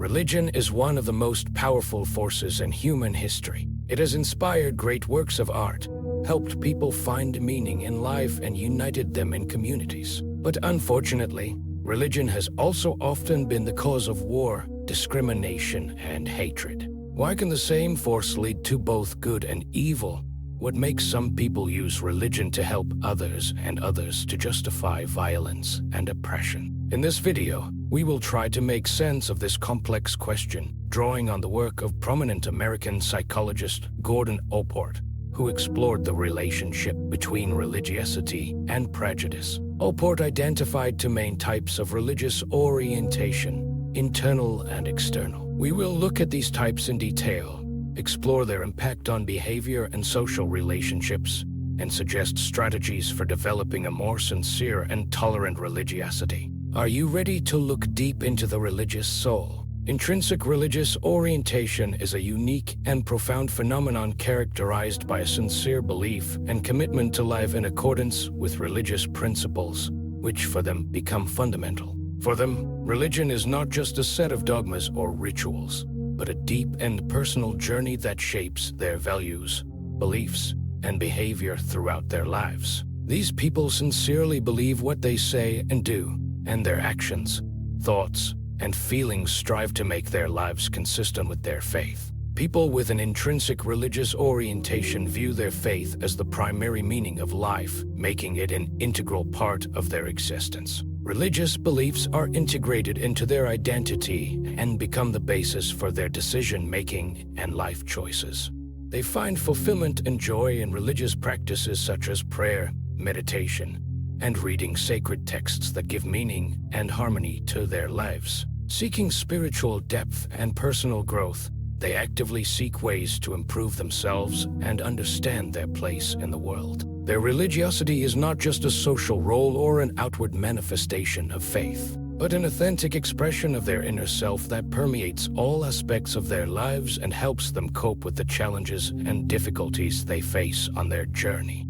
Religion is one of the most powerful forces in human history. It has inspired great works of art, helped people find meaning in life, and united them in communities. But unfortunately, religion has also often been the cause of war, discrimination, and hatred. Why can the same force lead to both good and evil? What makes some people use religion to help others and others to justify violence and oppression? In this video, we will try to make sense of this complex question, drawing on the work of prominent American psychologist Gordon Allport, who explored the relationship between religiosity and prejudice. Allport identified two main types of religious orientation: internal and external. We will look at these types in detail, explore their impact on behavior and social relationships, and suggest strategies for developing a more sincere and tolerant religiosity. Are you ready to look deep into the religious soul? Intrinsic religious orientation is a unique and profound phenomenon characterized by a sincere belief and commitment to live in accordance with religious principles, which for them become fundamental. For them, religion is not just a set of dogmas or rituals, but a deep and personal journey that shapes their values, beliefs, and behavior throughout their lives. These people sincerely believe what they say and do, and their actions, thoughts, and feelings strive to make their lives consistent with their faith. People with an intrinsic religious orientation view their faith as the primary meaning of life, making it an integral part of their existence. Religious beliefs are integrated into their identity and become the basis for their decision-making and life choices. They find fulfillment and joy in religious practices such as prayer, meditation, and reading sacred texts that give meaning and harmony to their lives. Seeking spiritual depth and personal growth, they actively seek ways to improve themselves and understand their place in the world. Their religiosity is not just a social role or an outward manifestation of faith, but an authentic expression of their inner self that permeates all aspects of their lives and helps them cope with the challenges and difficulties they face on their journey.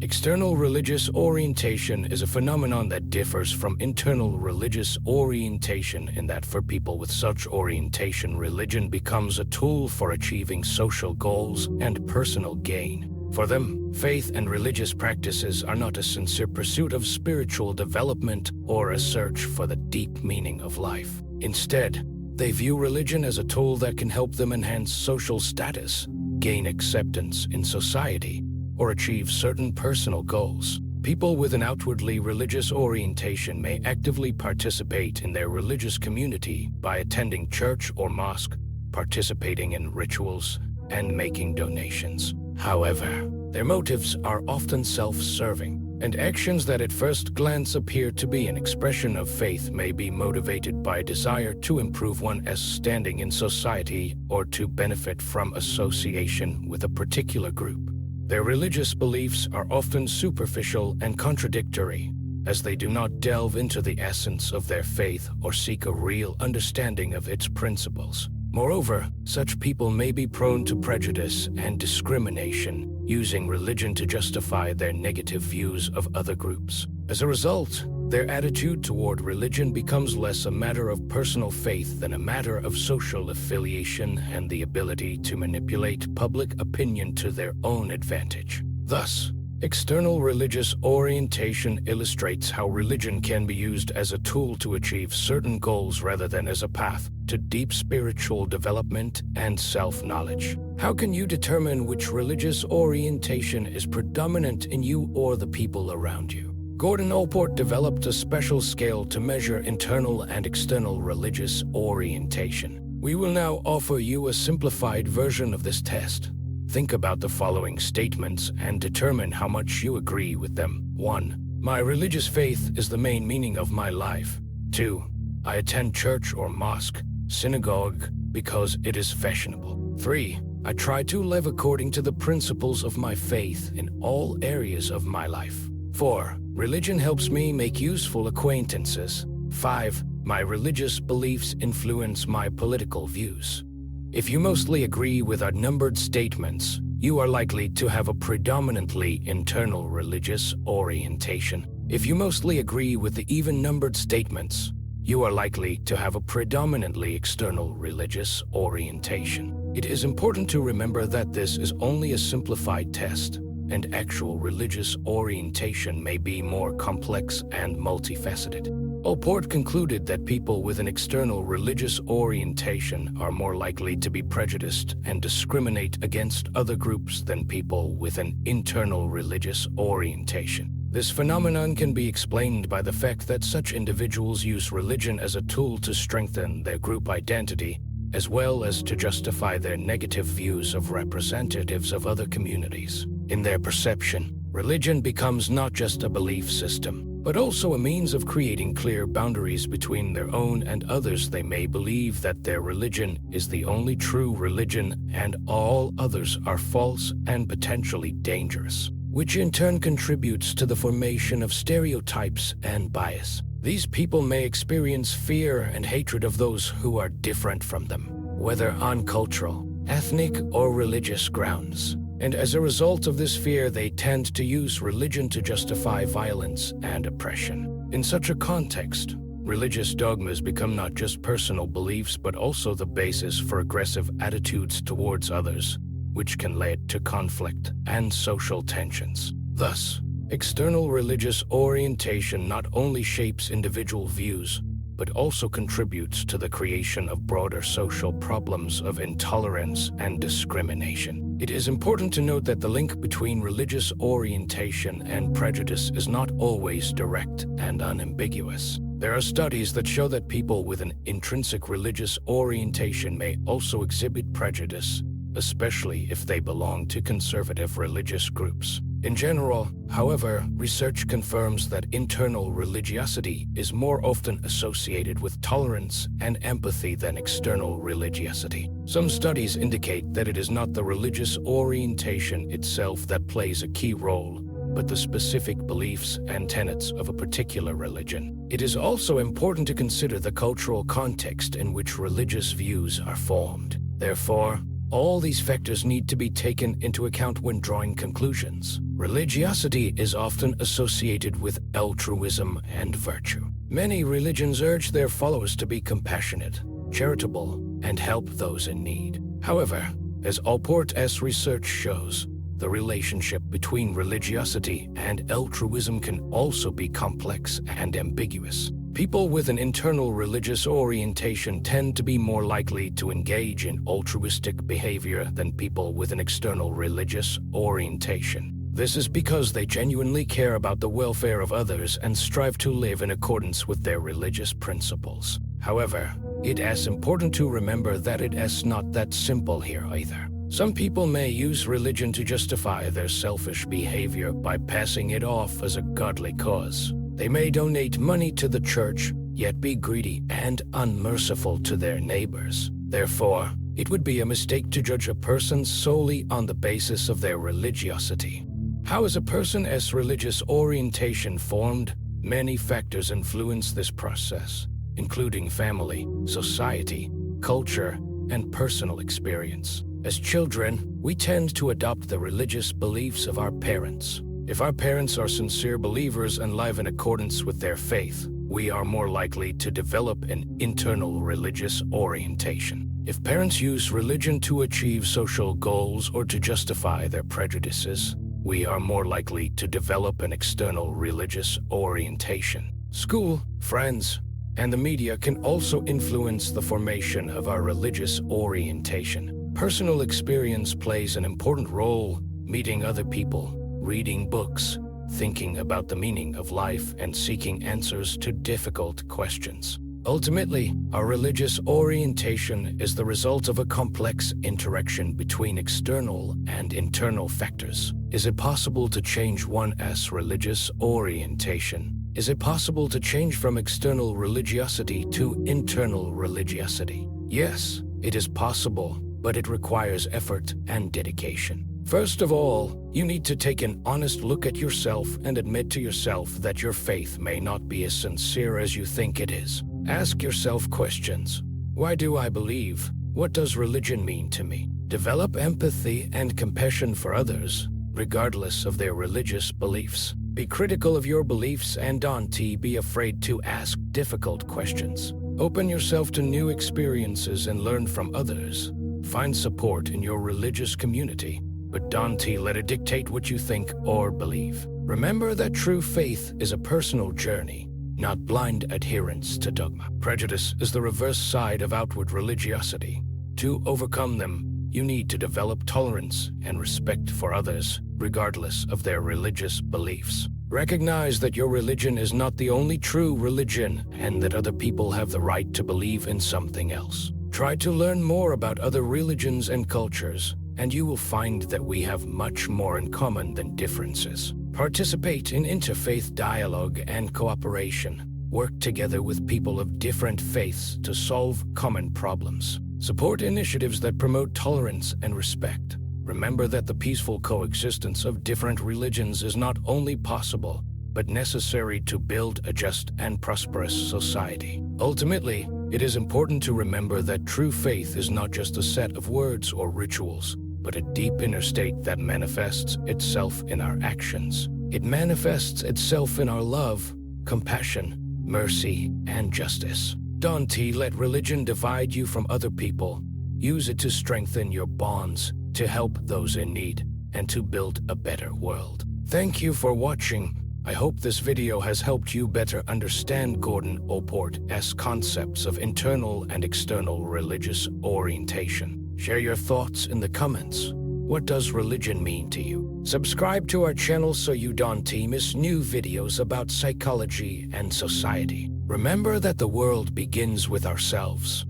External religious orientation is a phenomenon that differs from internal religious orientation in that for people with such orientation, religion becomes a tool for achieving social goals and personal gain. For them, faith and religious practices are not a sincere pursuit of spiritual development or a search for the deep meaning of life. Instead, they view religion as a tool that can help them enhance social status, gain acceptance in society, or achieve certain personal goals. People with an outwardly religious orientation may actively participate in their religious community by attending church or mosque, participating in rituals, and making donations. However, their motives are often self-serving, and actions that at first glance appear to be an expression of faith may be motivated by a desire to improve one's standing in society or to benefit from association with a particular group. Their religious beliefs are often superficial and contradictory, as they do not delve into the essence of their faith or seek a real understanding of its principles. Moreover, such people may be prone to prejudice and discrimination, using religion to justify their negative views of other groups. As a result, their attitude toward religion becomes less a matter of personal faith than a matter of social affiliation and the ability to manipulate public opinion to their own advantage. Thus, external religious orientation illustrates how religion can be used as a tool to achieve certain goals rather than as a path to deep spiritual development and self-knowledge. How can you determine which religious orientation is predominant in you or the people around you? Gordon Allport developed a special scale to measure internal and external religious orientation. We will now offer you a simplified version of this test. Think about the following statements and determine how much you agree with them. 1. My religious faith is the main meaning of my life. 2. I attend church or mosque, synagogue, because it is fashionable. 3. I try to live according to the principles of my faith in all areas of my life. 4. Religion helps me make useful acquaintances. 5. My religious beliefs influence my political views. If you mostly agree with our numbered statements, you are likely to have a predominantly internal religious orientation. If you mostly agree with the even-numbered statements, you are likely to have a predominantly external religious orientation. It is important to remember that this is only a simplified test, and actual religious orientation may be more complex and multifaceted. Allport concluded that people with an external religious orientation are more likely to be prejudiced and discriminate against other groups than people with an internal religious orientation. This phenomenon can be explained by the fact that such individuals use religion as a tool to strengthen their group identity, as well as to justify their negative views of representatives of other communities. In their perception, religion becomes not just a belief system, but also a means of creating clear boundaries between their own and others. They may believe that their religion is the only true religion and all others are false and potentially dangerous, which in turn contributes to the formation of stereotypes and bias. These people may experience fear and hatred of those who are different from them, whether on cultural, ethnic, or religious grounds. And as a result of this fear, they tend to use religion to justify violence and oppression. In such a context, religious dogmas become not just personal beliefs but also the basis for aggressive attitudes towards others, which can lead to conflict and social tensions. Thus, external religious orientation not only shapes individual views, but also contributes to the creation of broader social problems of intolerance and discrimination. It is important to note that the link between religious orientation and prejudice is not always direct and unambiguous. There are studies that show that people with an intrinsic religious orientation may also exhibit prejudice, especially if they belong to conservative religious groups. In general, however, research confirms that internal religiosity is more often associated with tolerance and empathy than external religiosity. Some studies indicate that it is not the religious orientation itself that plays a key role, but the specific beliefs and tenets of a particular religion. It is also important to consider the cultural context in which religious views are formed. Therefore, all these factors need to be taken into account when drawing conclusions. Religiosity is often associated with altruism and virtue. Many religions urge their followers to be compassionate, charitable, and help those in need. However, as Allport's research shows, the relationship between religiosity and altruism can also be complex and ambiguous. People with an internal religious orientation tend to be more likely to engage in altruistic behavior than people with an external religious orientation. This is because they genuinely care about the welfare of others and strive to live in accordance with their religious principles. However, it is important to remember that it is not that simple here either. Some people may use religion to justify their selfish behavior by passing it off as a godly cause. They may donate money to the church, yet be greedy and unmerciful to their neighbors. Therefore, it would be a mistake to judge a person solely on the basis of their religiosity. How is a person's religious orientation formed? Many factors influence this process, including family, society, culture, and personal experience. As children, we tend to adopt the religious beliefs of our parents. If our parents are sincere believers and live in accordance with their faith, we are more likely to develop an internal religious orientation. If parents use religion to achieve social goals or to justify their prejudices, we are more likely to develop an external religious orientation. School, friends, and the media can also influence the formation of our religious orientation. Personal experience plays an important role. Meeting other people, reading books, thinking about the meaning of life, and seeking answers to difficult questions. Ultimately, our religious orientation is the result of a complex interaction between external and internal factors. Is it possible to change one's religious orientation? Is it possible to change from external religiosity to internal religiosity? Yes, it is possible, but it requires effort and dedication. First of all, you need to take an honest look at yourself and admit to yourself that your faith may not be as sincere as you think it is. Ask yourself questions. Why do I believe? What does religion mean to me? Develop empathy and compassion for others, regardless of their religious beliefs. Be critical of your beliefs and don't be afraid to ask difficult questions. Open yourself to new experiences and learn from others. Find support in your religious community, but don't let it dictate what you think or believe. Remember that true faith is a personal journey, not blind adherence to dogma. Prejudice is the reverse side of outward religiosity. To overcome them, you need to develop tolerance and respect for others, regardless of their religious beliefs. Recognize that your religion is not the only true religion and that other people have the right to believe in something else. Try to learn more about other religions and cultures, and you will find that we have much more in common than differences. Participate in interfaith dialogue and cooperation. Work together with people of different faiths to solve common problems. Support initiatives that promote tolerance and respect. Remember that the peaceful coexistence of different religions is not only possible, but necessary to build a just and prosperous society. Ultimately, it is important to remember that true faith is not just a set of words or rituals, but a deep inner state that manifests itself in our actions. It manifests itself in our love, compassion, mercy, and justice. Don't let religion divide you from other people. Use it to strengthen your bonds, to help those in need, and to build a better world. Thank you for watching. I hope this video has helped you better understand Gordon Allport's concepts of internal and external religious orientation. Share your thoughts in the comments. What does religion mean to you? Subscribe to our channel so you don't miss new videos about psychology and society. Remember that the world begins with ourselves.